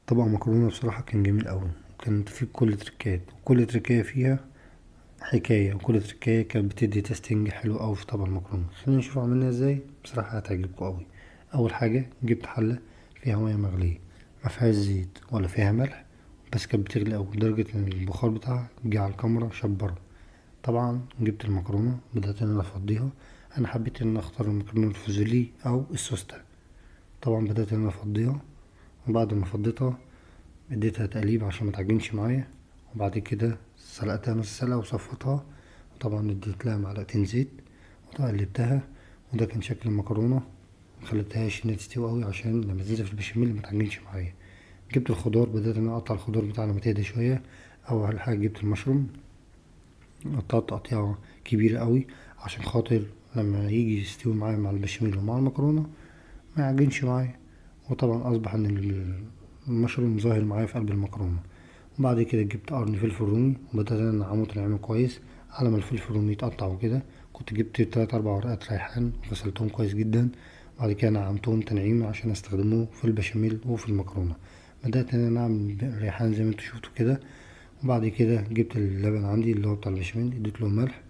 طبق مكرونة بصراحة كان جميل أوي، وكان فيه كل تركات، وكل تركاية فيها حكاية، وكل تركاية كانت بتدي تيستنج حلو أوي في طبق المكرونة. خلينا نشوف عملناه ازاي، بصراحة هتعجبكوا أوي. أول حاجة جبت حلة فيها مياه مغلية، مفيهاش زيت ولا فيها ملح، بس كانت بتغلي أوي لدرجة إن البخار بتاعها جه على الكاميرا شبرة. طبعا جبت المكرونة، بدأت إن أنا أفضيها. أنا حبيت إن أنا أختار المكرونة الفوزيلي أو السوسته. طبعا بدأت إن أنا أفضيها، وبعد ما فضيتها اديتها تقليب عشان متعجنش معايا، وبعد كده سلقتها نص سلقة وصفيتها. وطبعا اديت لها معلقتين زيت وقلبتها، وده كان شكل المكرونة. مخليتهاش انها تستوي اوي عشان لما تنزل في البشاميل متعجنش معايا. جبت الخضار، بدأت ان انا اقطع الخضار بتاعنا لما تهدى شوية. اول حاجة جبت المشروم، قطعت تقطيعة كبيرة اوي عشان خاطر لما يجي يستوي معايا مع البشاميل ومع المكرونة ما يعجنش معايا. وطبعا اصبح ان المشروم ظاهر معايا في قلب المكرونة. وبعد كده جبت قرن فلفل رومي، وبدأت ان اعمله نعمله كويس. على ما الفلفل الرومي يتقطع وكده، كنت جبت 3 4 ورقات ريحان وغسلتهم كويس جدا. بعد كده نعمتهم تنعيم عشان استخدموه في البشاميل وفي المكرونة. بدأت ان انا اعمل الريحان زي ما انتوا شفتوا كده. وبعد كده جبت اللبن عندي اللي هو بتاع البشاميل، اديت له ملح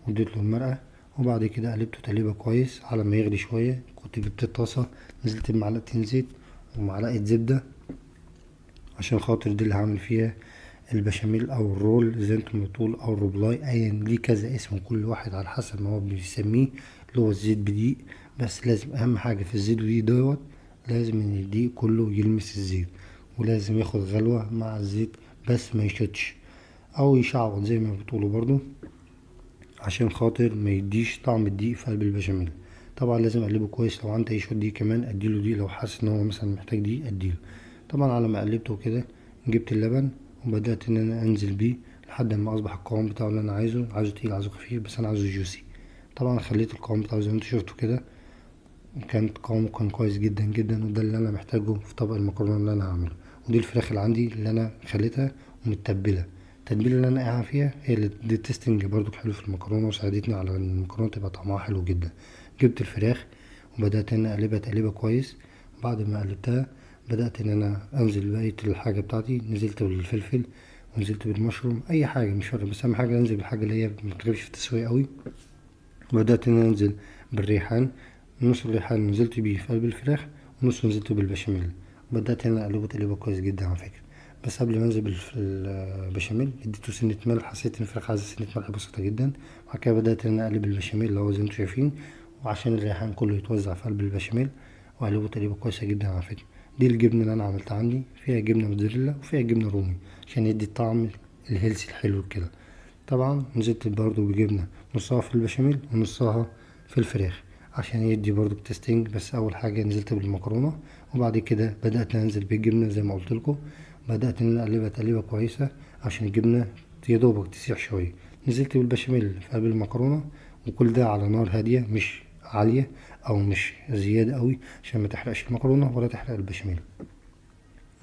واديت له المرقة. وبعد كده قلبته تقليبة كويس على ما يغلي شوية. كنت جبت الطاسة، نزلت بمعلقتين زيت ومعلقة زبدة عشان خاطر دي اللي هعمل فيها البشاميل او الرول زي انتم بتقول او الروبلاي، ايا ليه كذا اسم كل واحد على حسب ما هو بيسميه. اللي هو الزيت بدقيق، بس لازم اهم حاجة في الزيت بدقيق دوت، لازم ان الدقيق كله يلمس الزيت، ولازم ياخد غلوة مع الزيت بس ما يشطش او يشعوط زي ما بتقولوا برضو، عشان خاطر ما يديش طعم الدقيق في قلب البشاميل. طبعا لازم اقلبه كويس، لو عندي اي شويه دقيق كمان اديله دقيق، لو حاسس ان هو مثلا محتاج دقيق اديله. طبعا على ما قلبته كده جبت اللبن وبدات ان انا انزل بيه لحد ما اصبح القوام بتاعه اللي انا عايزه تقيل عايزه خفيف، بس انا عايزه جوسي. طبعا خليت القوام بتاعه زي ما انتوا شفتوا كده، كانت قوامه كان كويس جدا جدا، وده اللي انا محتاجه في طبق المكرونه اللي انا هعمله. ودي الفراخ اللي عندي اللي انا خليتها ومتبله. التتبيله اللي انا قاعد فيها هي اللي دي تيستنج برضو حلو في المكرونه، وساعدتني على ان المكرونه تبقى طعمها حلو جدا. جبت الفراخ وبدات ان اقلبها تقليبه كويس. بعد ما قلبتها بدات ان انا انزل بقيه الحاجه بتاعتي، نزلت بالفلفل ونزلت بالمشروم، اي حاجه مش فارقه، بس اهم حاجه انزل بالحاجه اللي هي ما بتغيبش في التسويه قوي. وبدأت إن أنا أنزل بالريحان، نص الريحان نزلت بيه في قلب الفراخ ونص نزلت بالبشاميل. بدأت إن أنا أقلبه تقليبة كويس جدا على فكرة. بس قبل ما أنزل بالبشاميل اديته سنة ملح، حسيت إن الفراخ عايزة سنة ملح بسيطة جدا. وبعد كده بدأت إن أنا أقلب البشاميل اللي هو زي ما انتوا شايفين، وعشان الريحان كله يتوزع في قلب البشاميل، وأقلبه تقليبة كويسة جدا على فكرة. دي الجبنة اللي أنا عملتها عندي، فيها جبنة موتزاريلا وفيها جبنة رومي عشان يدي الطعم الهيلثي الحلو كده. طبعا نزلت برضو بجبنة، نصها في البشاميل ونصها في الفراخ عشان يدي برضو تيستينج. بس اول حاجة نزلت بالمكرونة، وبعد كده بدأت انزل بالجبنة زي ما قلت لكم. بدأت ان أنا اقلبها تقليبة كويسة عشان الجبنة يا دوبك تسيح شوية. نزلت بالبشاميل في قلب المكرونة، وكل ده على نار هادية مش عالية او مش زيادة قوي عشان ما تحرقش المكرونة ولا تحرق البشاميل.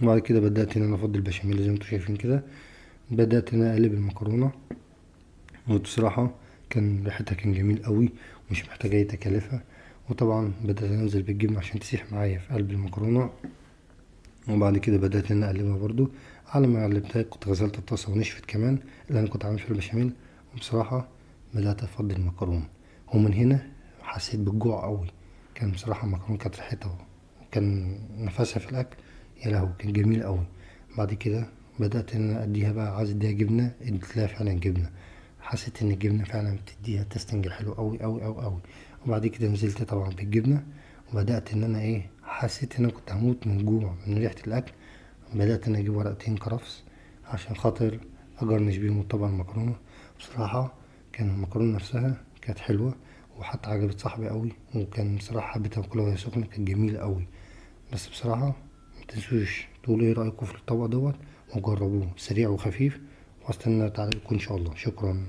وبعد كده بدأت ان انا افضي البشاميل زي ما انتوا شايفين كده. بدأت ان انا اقلب المكرونة، وبصراحة كان ريحتها كان جميل قوي ومش محتاجة اي تكلفة. وطبعا بدأت انزل بالجبنة عشان تسيح معايا في قلب المكرونة. وبعد كده بدأت ان اقلبها برضو. على ما قلبتها كنت غسلت الطاسة ونشفت كمان اللي انا كنت عامل فيها البشاميل. وبصراحة بدأت افضل المكرونة، ومن هنا حسيت بالجوع قوي. كان بصراحة المكرونة كانت ريحتها وكان نفسها في الاكل، يا لهوي كان جميل قوي. بعد كده بدأت ان انا اديها بقى، عايز اديها جبنة، اديت لها فعلا جبنة. حسيت ان الجبنة فعلا بتديها تيستنج حلو قوي قوي قوي قوي. وبعد كده نزلت طبعا بالجبنة، وبدأت ان انا حسيت ان انا كنت هموت من جوع من ريحة الاكل. بدأت ان اجيب ورقتين كرفس عشان خاطر اجرنش بيهم طبعا المكرونة. بصراحة كان المكرونة نفسها كانت حلوة، وحتى عجبت صاحبي قوي، وكان بصراحة حبيت اكلها وهي سخنة، كانت جميلة قوي. بس بصراحة متنسوش تقولوا ايه رأيكم في الطبق دوت، وجربوه سريع وخفيف، واستنى تعليقكم ان شاء الله. شكرا.